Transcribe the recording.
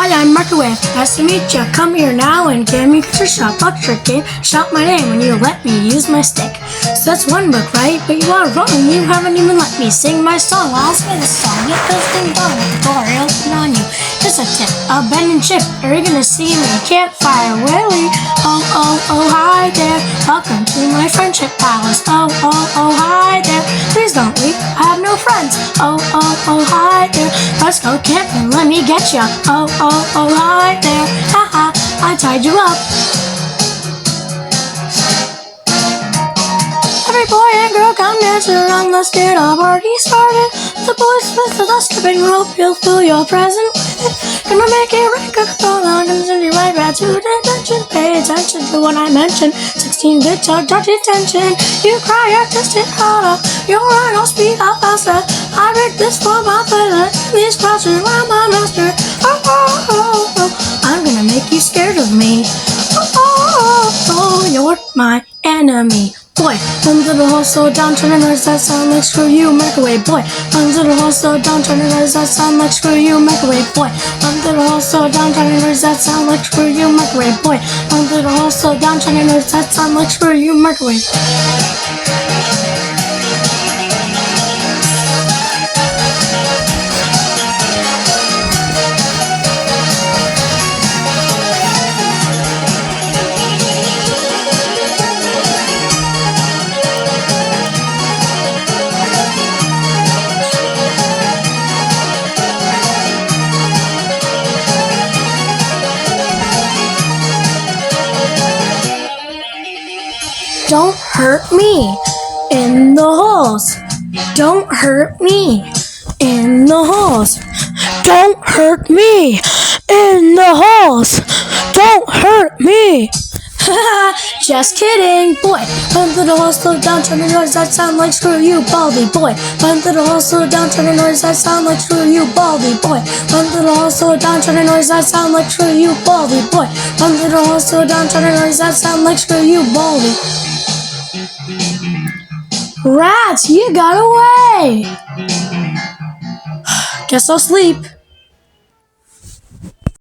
Hi, I'm Microwave. Nice to meet ya. Come here now and give me picture shot, lecture game. Shout my name when you let me use my stick. So that's one book, right? But you are wrong. You haven't even let me sing my song. Well, I'll sing the song. Get those things on with the door open on you. Just a tip, a bend and chip. Are you gonna see me? Campfire Willie. Oh, oh, oh, hi there. Welcome to my friendship palace. Oh, oh, oh, hi there. Please don't leave. I have no friends. Oh, oh, oh, hi there. Let's go camping. Let me get ya. Oh, oh, oh, hi there. Ha ha. I tied you up. Every boy and girl come dance around, let's get a party started. The boys with the stripping rope, you'll fill your present with it. Gonna make it rank a couple on and send you right back to detention. Pay attention to what I mentioned. 16-bit to dodge attention. You cry, I just hit harder. You're right, I'll speed up faster. I read this for my pleasure. These classes around my master. Oh, oh, oh, oh. I'm gonna make you scared of me. Oh, oh, oh, oh. You're my enemy. Boy, run to the hole, slow down, turn and noise, that sound like screw you, microwave. Boy, run to the hole, slow down, turn and noise, that sound like screw you, microwave. Boy, run to the hole, slow down, turn and noise, that sound like screw you, microwave. Boy, run to the hole, slow down, turn and noise, that sound like screw you, microwave. Don't hurt me in the holes. Don't hurt me in the holes. Don't hurt me in the holes. Don't hurt me. Just kidding, boy. Run to the hole, slow down, turn and noise, that sound like screw you, baldy boy. Run to the hole, slow down, turn and noise, that sound like screw you, baldy boy. Run to the hole, slow down, turn and noise, that sound like screw you, baldy boy. Run to the hole, slow down, turn and noise, that sound like screw you, baldy. Rats, you got away! Guess I'll sleep.